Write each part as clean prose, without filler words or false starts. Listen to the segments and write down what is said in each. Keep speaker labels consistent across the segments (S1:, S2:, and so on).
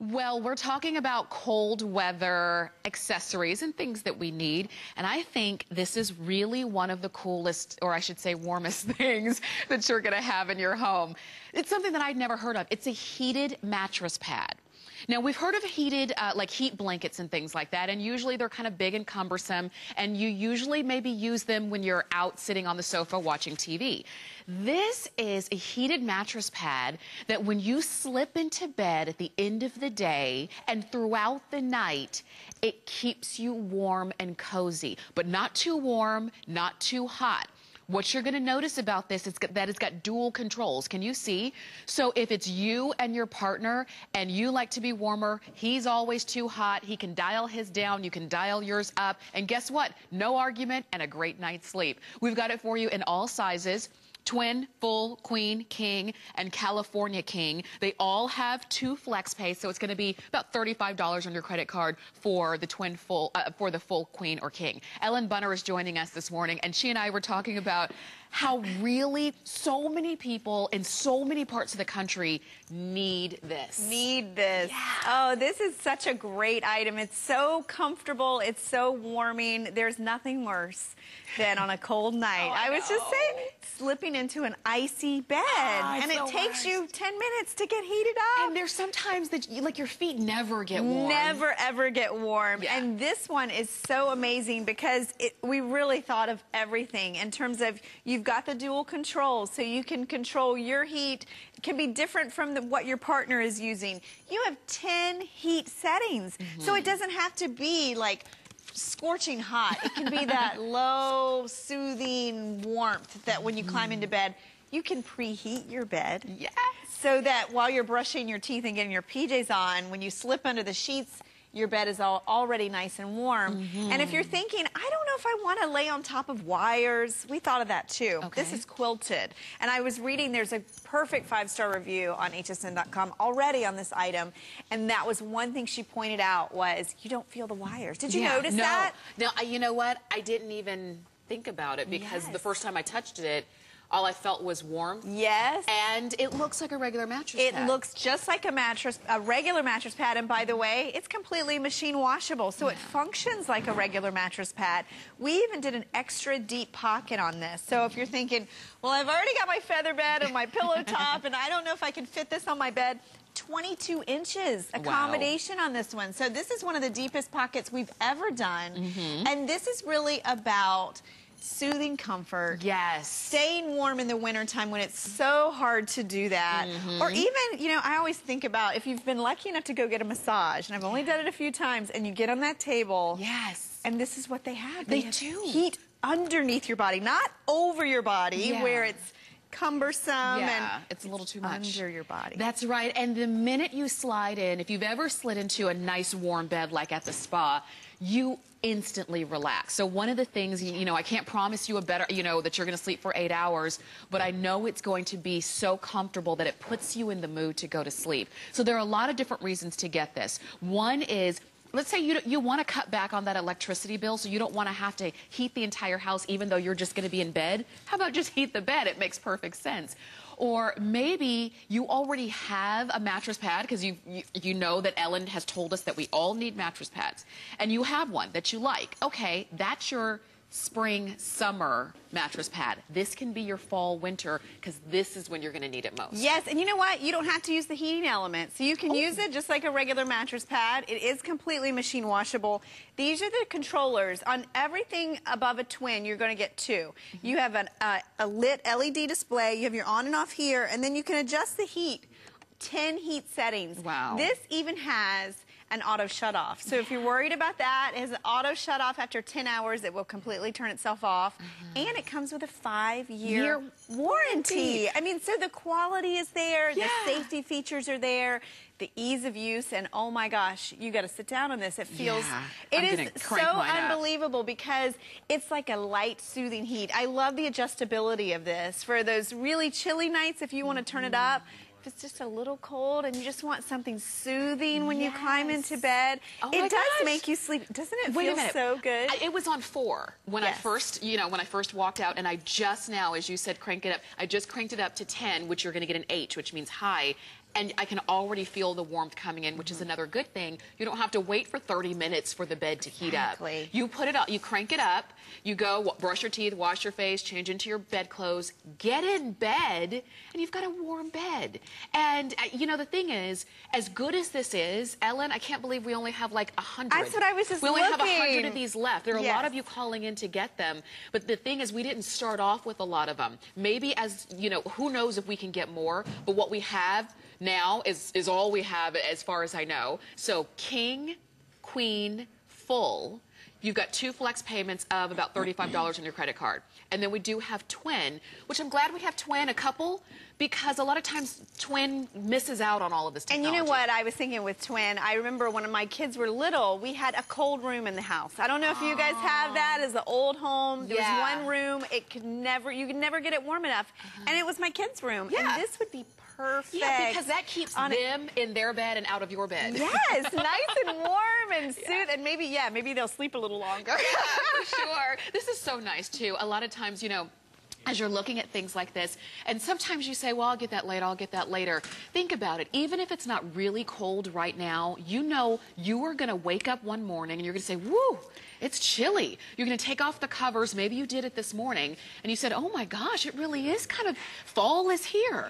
S1: Well, we're talking about cold weather accessories and things that we need. And I think this is really one of the coolest, or I should say warmest things that you're going to have in your home. It's something that I'd never heard of. It's a heated mattress pad. Now, we've heard of heated, like heat blankets and things like that, and usually they're kind of big and cumbersome, and you usually maybe use them when you're out sitting on the sofa watching TV. This is a heated mattress pad that when you slip into bed at the end of the day and throughout the night, it keeps you warm and cozy, but not too warm, not too hot. What you're going to notice about this is that it's got dual controls. Can you see? So if it's you and your partner and you like to be warmer, he's always too hot, he can dial his down, you can dial yours up, and guess what? No argument and a great night's sleep. We've got it for you in all sizes. Twin, full, queen, king, and California king. They all have 2 flex pays, so it's going to be about $35 on your credit card for the twin full, for the full queen or king. Ellen Bunner is joining us this morning, and she and I were talking about how really so many people in so many parts of the country need this.
S2: Need this.
S1: Yeah.
S2: Oh, this is such a great item. It's so comfortable. It's so warming. There's nothing worse than on a cold night. I was just saying, slipping into an icy bed. And it takes you 10 minutes to get heated up.
S1: And there's sometimes that your feet never get warm.
S2: Never, ever get warm.
S1: Yeah.
S2: And this one is so amazing because we really thought of everything in terms of you've got the dual controls, so you can control your heat. It can be different from what your partner is using. You have 10 heat settings, so it doesn't have to be like scorching hot. It can be that low, soothing warmth that when you climb into bed, you can preheat your bed.
S1: Yes.
S2: So that while you're brushing your teeth and getting your PJs on, when you slip under the sheets, your bed is already nice and warm. And if you're thinking, I don't know if I want to lay on top of wires, we thought of that too.
S1: Okay.
S2: This is Quilted. And I was reading, there's a perfect 5-star review on hsn.com already on this item. And that was one thing she pointed out was, you don't feel the wires. Did you notice that?
S1: No, you know what? I didn't even think about it because the first time I touched it, all I felt was warm.
S2: Yes.
S1: And it looks like a regular mattress pad.
S2: It looks just like a regular mattress pad. And by the way, it's completely machine washable. So it functions like a regular mattress pad. We even did an extra deep pocket on this. So if you're thinking, well, I've already got my feather bed and my pillow top, and I don't know if I can fit this on my bed, 22 inches accommodation on this one. So this is one of the deepest pockets we've ever done. And this is really about soothing comfort.
S1: Yes.
S2: Staying warm in the wintertime when it's so hard to do that. Or even, you know, I always think about if you've been lucky enough to go get a massage, and I've only done it a few times, and you get on that table.
S1: Yes.
S2: And this is what they have.
S1: They
S2: have
S1: do.
S2: Heat underneath your body, not over your body where it's cumbersome and
S1: it's a little too much
S2: under your body.
S1: That's right. And the minute you slide in, if you've ever slid into a nice warm bed like at the spa, you instantly relax. So one of the things, you know, I can't promise you a better, you know, that you're going to sleep for 8 hours, but I know it's going to be so comfortable that it puts you in the mood to go to sleep. So there are a lot of different reasons to get this. One is, let's say you want to cut back on that electricity bill, so you don't want to have to heat the entire house even though you're just going to be in bed. How about just heat the bed? It makes perfect sense. Or maybe you already have a mattress pad because you know that Ellen has told us that we all need mattress pads. And you have one that you like. Okay, that's your spring, summer mattress pad. This can be your fall, winter, because this is when you're going to need it most.
S2: Yes, and you know what? You don't have to use the heating element. So you can use it just like a regular mattress pad. It is completely machine washable. These are the controllers. On everything above a twin, you're going to get 2. You have a lit LED display. You have your on and off here, and then you can adjust the heat. 10 heat settings.
S1: Wow.
S2: This even has an auto shut-off. So if you're worried about that, it has an auto shut-off after 10 hours. It will completely turn itself off. And it comes with a 5-year warranty. I mean, so the quality is there. The safety features are there. The ease of use. And oh my gosh, you got to sit down on this. It feels, it is so unbelievable because it's like a light, soothing heat. I love the adjustability of this. For those really chilly nights, if you want to turn it up, if it's just a little cold and you just want something soothing when you climb into bed, it does make you sleep. Doesn't it feel so good?
S1: It was on 4 when I first, when I first walked out, and I just now, as you said, crank it up. I just cranked it up to 10, which you're going to get an H, which means high, and I can already feel the warmth coming in, which is another good thing. You don't have to wait for 30 minutes for the bed to heat up. You put it up, you crank it up, you go brush your teeth, wash your face, change into your bed clothes, get in bed, and you've got a warm bed. And you know, the thing is, as good as this is, Ellen, I can't believe we only have like 100.
S2: That's what I was just
S1: We only
S2: looking.
S1: have 100 of these left. There are a lot of you calling in to get them, but the thing is, we didn't start off with a lot of them. Maybe, as you know, who knows if we can get more, but what we have now is all we have as far as I know. So king, queen, full. You've got 2 flex payments of about $35 on your credit card. And then we do have twin, which I'm glad we have twin, a couple, because a lot of times twin misses out on all of this technology.
S2: And you know what I was thinking with twin? I remember when my kids were little, we had a cold room in the house. I don't know if you guys have that as the old home. There was one room, you could never get it warm enough. And it was my kids' room. And this would be perfect.
S1: Yeah, because that keeps them in their bed and out of your bed.
S2: Yes, nice and warm and soothe, and maybe they'll sleep a little longer.
S1: Yeah, for sure. This is so nice too. A lot of times, you know, as you're looking at things like this, and sometimes you say, well, I'll get that later, I'll get that later. Think about it. Even if it's not really cold right now, you know you are going to wake up one morning and you're going to say, woo, it's chilly. You're going to take off the covers. Maybe you did it this morning, and you said, oh my gosh, it really is kind of, fall is here.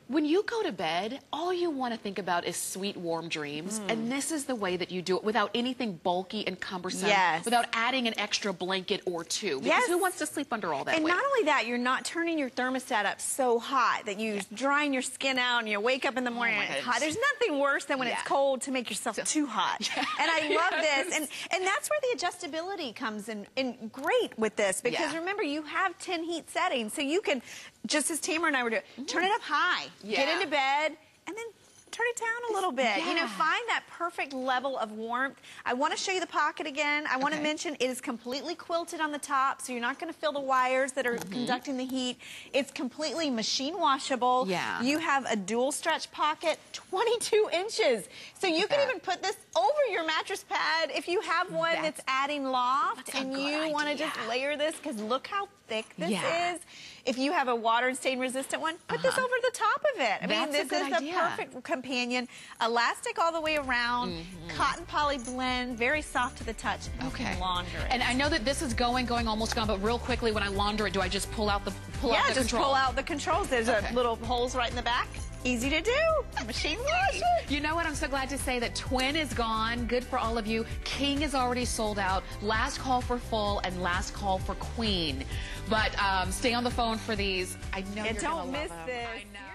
S1: When you go to bed, all you want to think about is sweet, warm dreams. And this is the way that you do it without anything bulky and cumbersome, without adding an extra blanket or two. Because who wants to sleep under all that
S2: And
S1: weight?
S2: not only that, you're not turning your thermostat up so hot that you're drying your skin out and you wake up in the morning and it's hot. There's nothing worse than when it's cold to make yourself too hot. And I love this. And that's where the adjustability comes in great with this. Because remember, you have 10 heat settings. So you can, just as Tamara and I were doing, turn it up high. Get into bed, and then turn it down a little bit. You know, find that perfect level of warmth. I want to show you the pocket again. I want to mention it is completely quilted on the top, so you're not going to feel the wires that are conducting the heat. It's completely machine washable. You have a dual stretch pocket, 22 inches. So you can even put this over your mattress pad if you have one that's adding loft and you want to just layer this, because look how thick this is. If you have a water and stain resistant one, put this over the top of it. I mean, this is the perfect companion. Elastic all the way around, cotton poly blend, very soft to the touch. You can launder it.
S1: And I know that this is going almost gone, but real quickly, when I launder it, do I just pull out the control?
S2: Yeah, just pull out the controls. There's a little holes right in the back. Easy to do. Machine wash.
S1: You know what? I'm so glad to say that twin is gone. Good for all of you. King is already sold out. Last call for full and last call for queen. But stay on the phone for these. I know you're going to love them.
S2: Don't miss this.
S1: I know.